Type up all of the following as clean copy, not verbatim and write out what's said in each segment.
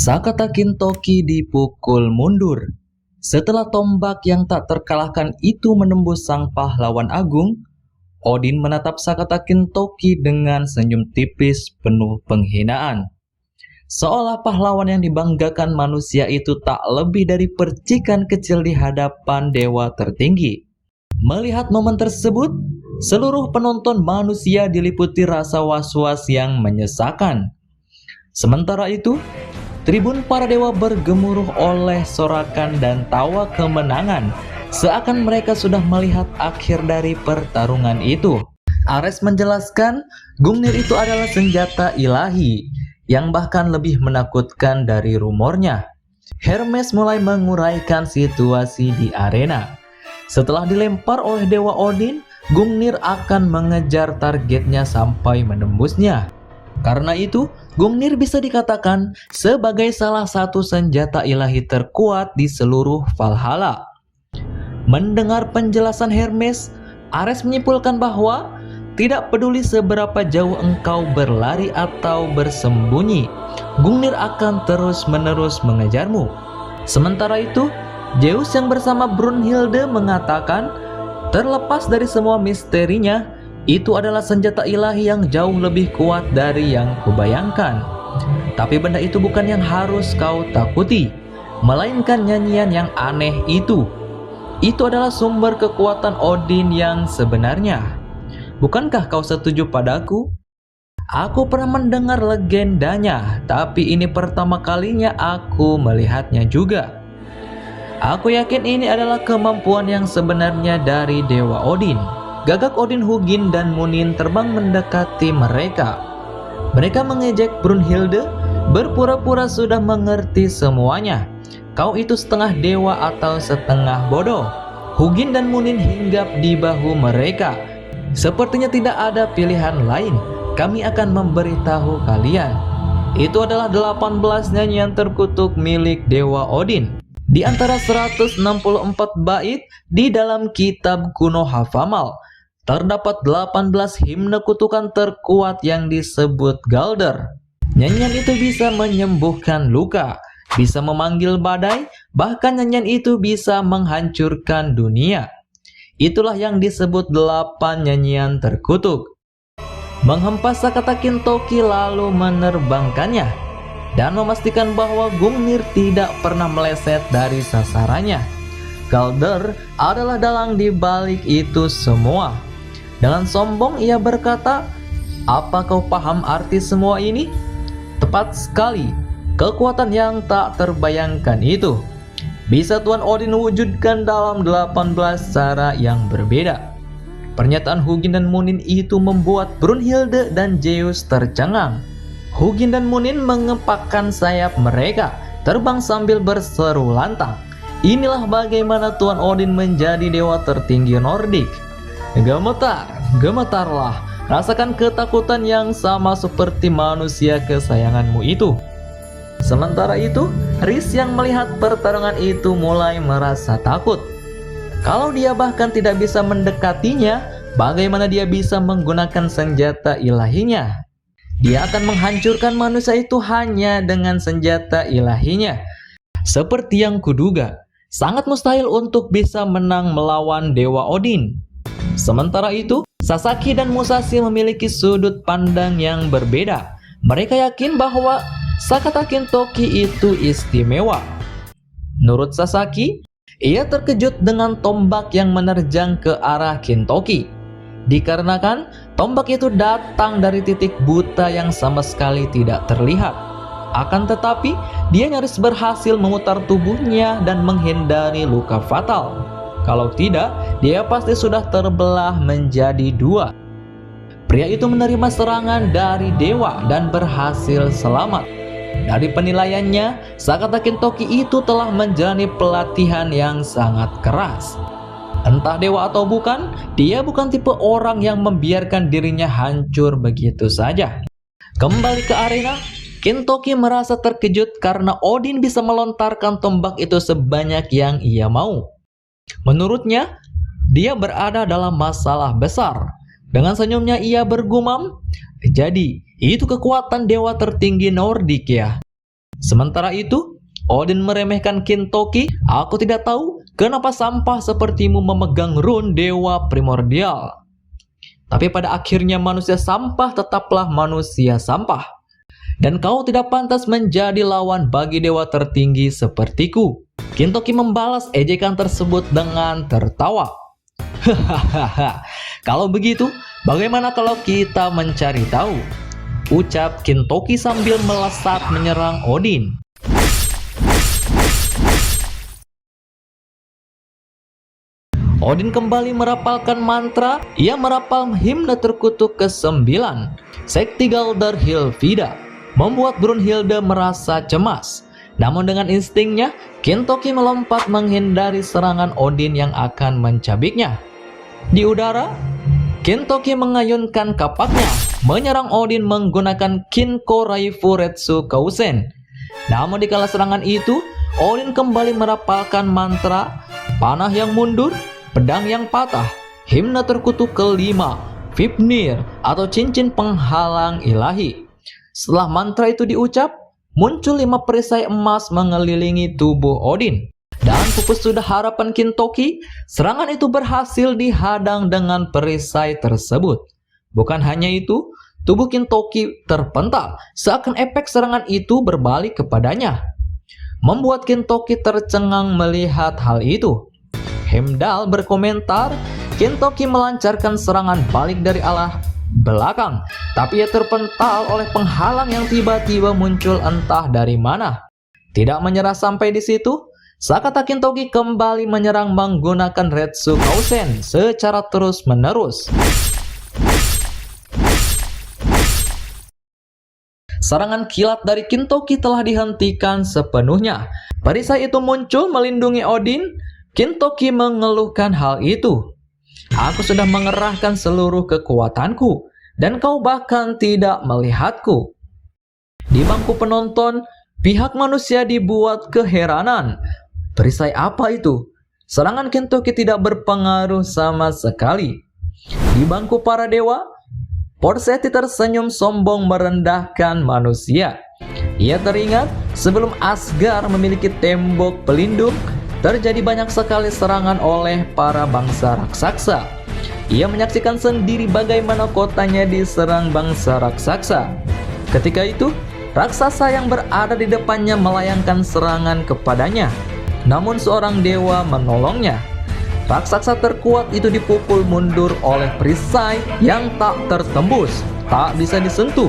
Sakata Kintoki dipukul mundur. Setelah tombak yang tak terkalahkan itu menembus sang pahlawan agung, Odin menatap Sakata Kintoki dengan senyum tipis penuh penghinaan. Seolah pahlawan yang dibanggakan manusia itu tak lebih dari percikan kecil di hadapan dewa tertinggi. Melihat momen tersebut, seluruh penonton manusia diliputi rasa was-was yang menyesakan. Sementara itu, tribun para dewa bergemuruh oleh sorakan dan tawa kemenangan, seakan mereka sudah melihat akhir dari pertarungan itu. Ares menjelaskan, Gungnir itu adalah senjata ilahi, yang bahkan lebih menakutkan dari rumornya. Hermes mulai menguraikan situasi di arena. Setelah dilempar oleh Dewa Odin, Gungnir akan mengejar targetnya sampai menembusnya. Karena itu, Gungnir bisa dikatakan sebagai salah satu senjata ilahi terkuat di seluruh Valhalla. Mendengar penjelasan Hermes, Ares menyimpulkan bahwa tidak peduli seberapa jauh engkau berlari atau bersembunyi, Gungnir akan terus-menerus mengejarmu. Sementara itu, Zeus yang bersama Brunhilde mengatakan, terlepas dari semua misterinya, itu adalah senjata ilahi yang jauh lebih kuat dari yang kubayangkan. Tapi benda itu bukan yang harus kau takuti, melainkan nyanyian yang aneh itu. Itu adalah sumber kekuatan Odin yang sebenarnya. Bukankah kau setuju padaku? Aku pernah mendengar legendanya, tapi ini pertama kalinya aku melihatnya juga. Aku yakin ini adalah kemampuan yang sebenarnya dari Dewa Odin. Gagak Odin, Hugin, dan Munin terbang mendekati mereka. Mereka mengejek Brunhilde, berpura-pura sudah mengerti semuanya. Kau itu setengah dewa atau setengah bodoh. Hugin dan Munin hinggap di bahu mereka. Sepertinya tidak ada pilihan lain. Kami akan memberitahu kalian. Itu adalah 18 nyanyian terkutuk milik Dewa Odin. Di antara 164 bait di dalam kitab kuno Havamal, terdapat 18 himne kutukan terkuat yang disebut Galder. Nyanyian itu bisa menyembuhkan luka, bisa memanggil badai, bahkan nyanyian itu bisa menghancurkan dunia. Itulah yang disebut 8 nyanyian terkutuk. Menghempas Sakata Kintoki lalu menerbangkannya dan memastikan bahwa Gungnir tidak pernah meleset dari sasarannya. Galder adalah dalang di balik itu semua. Dengan sombong ia berkata, "Apa kau paham arti semua ini?" Tepat sekali, kekuatan yang tak terbayangkan itu bisa Tuan Odin wujudkan dalam 18 cara yang berbeda. Pernyataan Hugin dan Munin itu membuat Brunhilde dan Zeus tercengang. Hugin dan Munin mengepakkan sayap mereka, terbang sambil berseru lantang. Inilah bagaimana Tuan Odin menjadi dewa tertinggi Nordik. Gemetar, gemetarlah, rasakan ketakutan yang sama seperti manusia kesayanganmu itu. Sementara itu, Rhys yang melihat pertarungan itu mulai merasa takut. Kalau dia bahkan tidak bisa mendekatinya, bagaimana dia bisa menggunakan senjata ilahinya? Dia akan menghancurkan manusia itu hanya dengan senjata ilahinya. Seperti yang kuduga, sangat mustahil untuk bisa menang melawan Dewa Odin. Sementara itu, Sasaki dan Musashi memiliki sudut pandang yang berbeda. Mereka yakin bahwa Sakata Kintoki itu istimewa. Menurut Sasaki, ia terkejut dengan tombak yang menerjang ke arah Kintoki. Dikarenakan tombak itu datang dari titik buta yang sama sekali tidak terlihat. Akan tetapi, dia nyaris berhasil memutar tubuhnya dan menghindari luka fatal. Kalau tidak, dia pasti sudah terbelah menjadi dua. Pria itu menerima serangan dari dewa dan berhasil selamat. Dari penilaiannya, Sakata Kintoki itu telah menjalani pelatihan yang sangat keras. Entah dewa atau bukan, dia bukan tipe orang yang membiarkan dirinya hancur begitu saja. Kembali ke arena, Kintoki merasa terkejut karena Odin bisa melontarkan tombak itu sebanyak yang ia mau. Menurutnya, dia berada dalam masalah besar. Dengan senyumnya ia bergumam, "Jadi, itu kekuatan dewa tertinggi Nordik ya?" Sementara itu, Odin meremehkan Kintoki. "Aku tidak tahu kenapa sampah sepertimu memegang rune dewa primordial. Tapi pada akhirnya manusia sampah tetaplah manusia sampah. Dan kau tidak pantas menjadi lawan bagi dewa tertinggi sepertiku." Kintoki membalas ejekan tersebut dengan tertawa. "Hahaha, kalau begitu, bagaimana kalau kita mencari tahu?" ucap Kintoki sambil melesat menyerang Odin. Odin kembali merapalkan mantra. Ia merapal himne terkutuk ke-9, Sektigaldr Hilfida, membuat Brunhilde merasa cemas. Namun dengan instingnya, Kintoki melompat menghindari serangan Odin yang akan mencabiknya. Di udara, Kintoki mengayunkan kapaknya, menyerang Odin menggunakan Kinko Raifu Retsu Kousen. Namun di kala serangan itu, Odin kembali merapalkan mantra, panah yang mundur, pedang yang patah, himne terkutuk ke-5, Vipnir atau cincin penghalang ilahi. Setelah mantra itu diucap, muncul 5 perisai emas mengelilingi tubuh Odin. Dan pupus sudah harapan Kintoki, serangan itu berhasil dihadang dengan perisai tersebut. Bukan hanya itu, tubuh Kintoki terpental, seakan efek serangan itu berbalik kepadanya. Membuat Kintoki tercengang melihat hal itu. Heimdall berkomentar, Kintoki melancarkan serangan balik dari arah belakang, tapi ia terpental oleh penghalang yang tiba-tiba muncul entah dari mana. Tidak menyerah sampai di situ, Sakata Kintoki kembali menyerang menggunakan Retsu Kousen secara terus-menerus. Serangan kilat dari Kintoki telah dihentikan sepenuhnya. Perisai itu muncul melindungi Odin. Kintoki mengeluhkan hal itu. "Aku sudah mengerahkan seluruh kekuatanku, dan kau bahkan tidak melihatku." Di bangku penonton, pihak manusia dibuat keheranan. Perisai apa itu? Serangan Kintoki tidak berpengaruh sama sekali. Di bangku para dewa, Forseti tersenyum sombong merendahkan manusia. Ia teringat sebelum Asgard memiliki tembok pelindung, terjadi banyak sekali serangan oleh para bangsa raksasa. Ia menyaksikan sendiri bagaimana kotanya diserang bangsa raksasa. Ketika itu, raksasa yang berada di depannya melayangkan serangan kepadanya. Namun seorang dewa menolongnya. Raksasa terkuat itu dipukul mundur oleh perisai yang tak tertembus, tak bisa disentuh.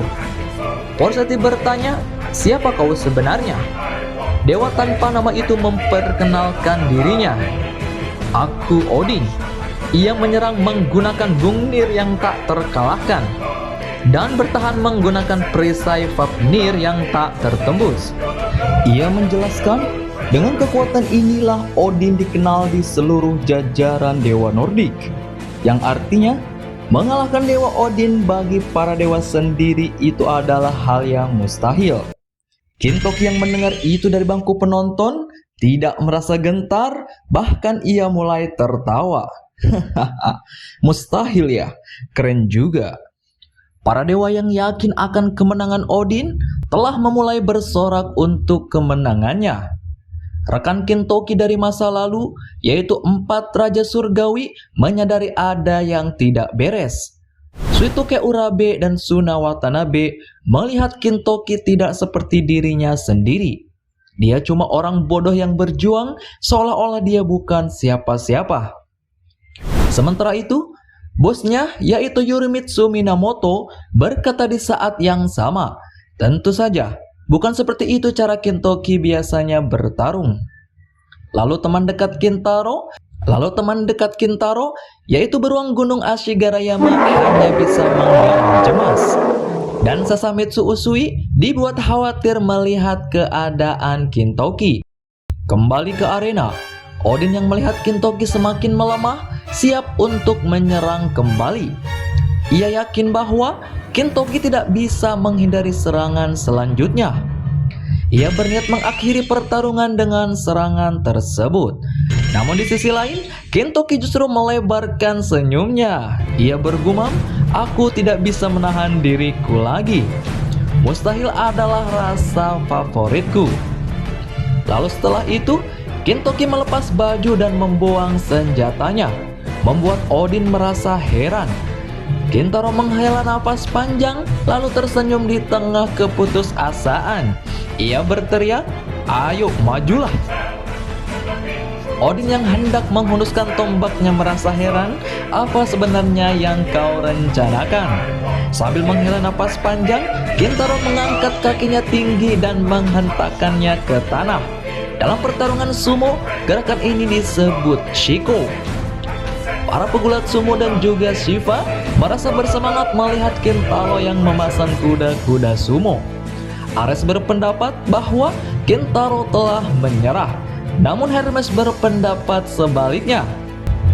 Forseti bertanya, "Siapa kau sebenarnya?" Dewa tanpa nama itu memperkenalkan dirinya. "Aku Odin." Ia menyerang menggunakan Gungnir yang tak terkalahkan dan bertahan menggunakan perisai Fafnir yang tak tertembus. Ia menjelaskan, dengan kekuatan inilah Odin dikenal di seluruh jajaran dewa Nordik, yang artinya mengalahkan dewa Odin bagi para dewa sendiri itu adalah hal yang mustahil. Kintoki yang mendengar itu dari bangku penonton tidak merasa gentar, bahkan ia mulai tertawa. Hahaha, mustahil ya, keren juga. Para dewa yang yakin akan kemenangan Odin telah memulai bersorak untuk kemenangannya. Rekan Kintoki dari masa lalu, yaitu 4 raja surgawi, menyadari ada yang tidak beres. Suitoke Urabe dan Suna Watanabe melihat Kintoki tidak seperti dirinya sendiri. Dia cuma orang bodoh yang berjuang seolah-olah dia bukan siapa-siapa. Sementara itu, bosnya yaitu Yorimitsu Minamoto berkata di saat yang sama, "Tentu saja, bukan seperti itu cara Kintoki biasanya bertarung." Lalu teman dekat Kintaro, yaitu beruang gunung Ashigarayama, hanya bisa menggigil cemas. Dan Sasamitsu Usui dibuat khawatir melihat keadaan Kintoki. Kembali ke arena, Odin yang melihat Kintoki semakin melemah, siap untuk menyerang kembali. Ia yakin bahwa Kintoki tidak bisa menghindari serangan selanjutnya. Ia berniat mengakhiri pertarungan dengan serangan tersebut. Namun di sisi lain, Kintoki justru melebarkan senyumnya. Ia bergumam, "Aku tidak bisa menahan diriku lagi." Mustahil adalah rasa favoritku. Lalu setelah itu, Kintoki melepas baju dan membuang senjatanya, membuat Odin merasa heran. Kintaro menghela napas panjang, lalu tersenyum di tengah keputusasaan. Ia berteriak, "Ayo, majulah!" Odin yang hendak menghunuskan tombaknya merasa heran, apa sebenarnya yang kau rencanakan? Sambil menghela napas panjang, Kintaro mengangkat kakinya tinggi dan menghentakkannya ke tanah. Dalam pertarungan sumo, gerakan ini disebut Shiko. Para pegulat sumo dan juga Shiva merasa bersemangat melihat Kintaro yang memasang kuda-kuda sumo. Ares berpendapat bahwa Kintaro telah menyerah. Namun Hermes berpendapat sebaliknya.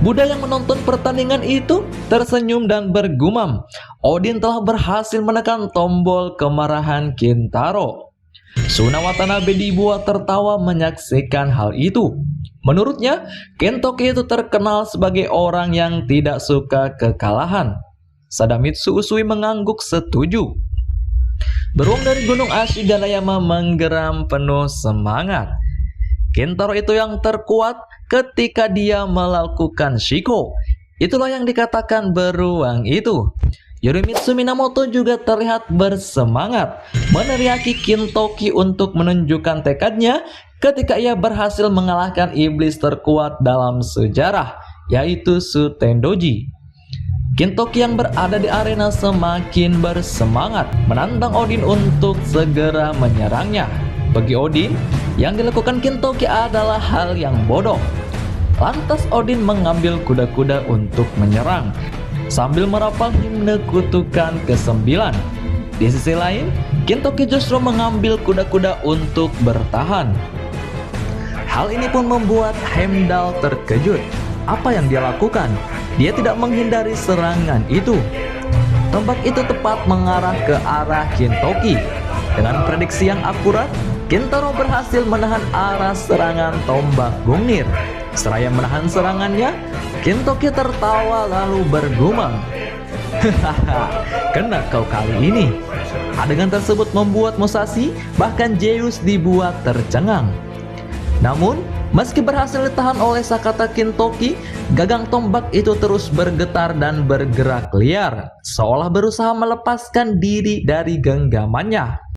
Buddha yang menonton pertandingan itu tersenyum dan bergumam, Odin telah berhasil menekan tombol kemarahan Kintaro. Suna Watanabe dibuat tertawa menyaksikan hal itu. Menurutnya, Kintoki itu terkenal sebagai orang yang tidak suka kekalahan. Sadamitsu Usui mengangguk setuju. Beruang dari Gunung Ashiganayama menggeram penuh semangat. Kintaro itu yang terkuat ketika dia melakukan Shiko. Itulah yang dikatakan beruang itu. Yorimitsu Minamoto juga terlihat bersemangat meneriaki Kintoki untuk menunjukkan tekadnya ketika ia berhasil mengalahkan iblis terkuat dalam sejarah, yaitu Sutendoji. Kintoki yang berada di arena semakin bersemangat menantang Odin untuk segera menyerangnya. Bagi Odin, yang dilakukan Kintoki adalah hal yang bodoh. Lantas Odin mengambil kuda-kuda untuk menyerang, sambil merapal himne kutukan ke-9. Di sisi lain, Kintoki justru mengambil kuda-kuda untuk bertahan. Hal ini pun membuat Heimdall terkejut. Apa yang dia lakukan? Dia tidak menghindari serangan itu. Tombak itu tepat mengarah ke arah Kintoki. Dengan prediksi yang akurat, Kintaro berhasil menahan arah serangan tombak Gungnir. Seraya menahan serangannya, Kintoki tertawa lalu bergumam, "Hahaha, kena kau kali ini." Adegan tersebut membuat Musashi, bahkan Zeus dibuat tercengang. Namun, meski berhasil ditahan oleh Sakata Kintoki, gagang tombak itu terus bergetar dan bergerak liar, seolah berusaha melepaskan diri dari genggamannya.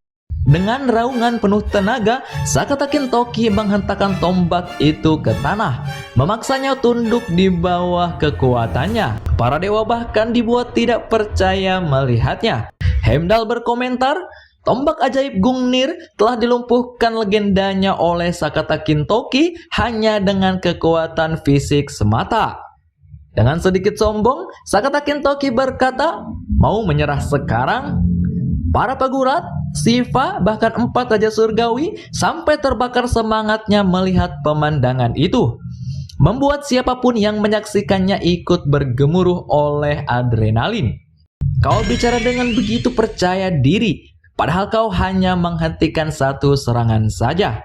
Dengan raungan penuh tenaga, Sakata Kintoki menghentakkan tombak itu ke tanah, memaksanya tunduk di bawah kekuatannya. Para dewa bahkan dibuat tidak percaya melihatnya. Heimdall berkomentar, tombak ajaib Gungnir telah dilumpuhkan legendanya oleh Sakata Kintoki hanya dengan kekuatan fisik semata. Dengan sedikit sombong, Sakata Kintoki berkata, "Mau menyerah sekarang?" Para pegulat, Shiva, bahkan 4 raja surgawi sampai terbakar semangatnya melihat pemandangan itu, membuat siapapun yang menyaksikannya ikut bergemuruh oleh adrenalin. Kau bicara dengan begitu percaya diri, padahal kau hanya menghentikan satu serangan saja.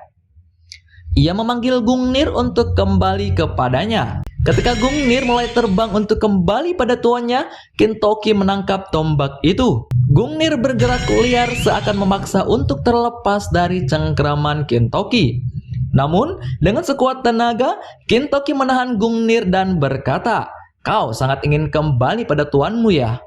Ia memanggil Gungnir untuk kembali kepadanya. Ketika Gungnir mulai terbang untuk kembali pada tuannya, Kintoki menangkap tombak itu. Gungnir bergerak liar seakan memaksa untuk terlepas dari cengkraman Kintoki. Namun, dengan sekuat tenaga, Kintoki menahan Gungnir dan berkata, "Kau sangat ingin kembali pada tuanmu ya?"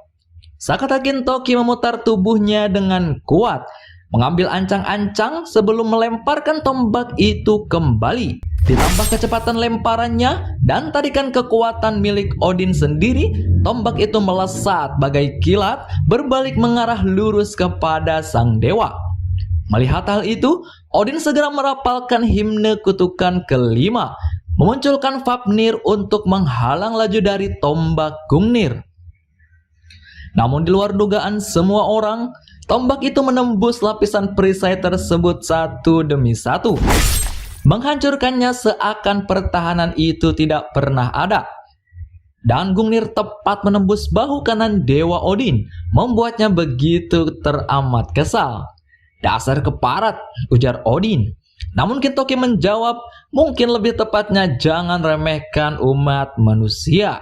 Sakata Kintoki memutar tubuhnya dengan kuat, mengambil ancang-ancang sebelum melemparkan tombak itu kembali. Ditambah kecepatan lemparannya dan tarikan kekuatan milik Odin sendiri, tombak itu melesat bagai kilat berbalik mengarah lurus kepada sang dewa. Melihat hal itu, Odin segera merapalkan himne kutukan ke-5, memunculkan Fafnir untuk menghalang laju dari tombak Gungnir. Namun di luar dugaan semua orang, tombak itu menembus lapisan perisai tersebut satu demi satu, menghancurkannya seakan pertahanan itu tidak pernah ada. Dan Gungnir tepat menembus bahu kanan Dewa Odin, membuatnya begitu teramat kesal. "Dasar keparat," ujar Odin. Namun Kintoki menjawab, "Mungkin lebih tepatnya jangan remehkan umat manusia."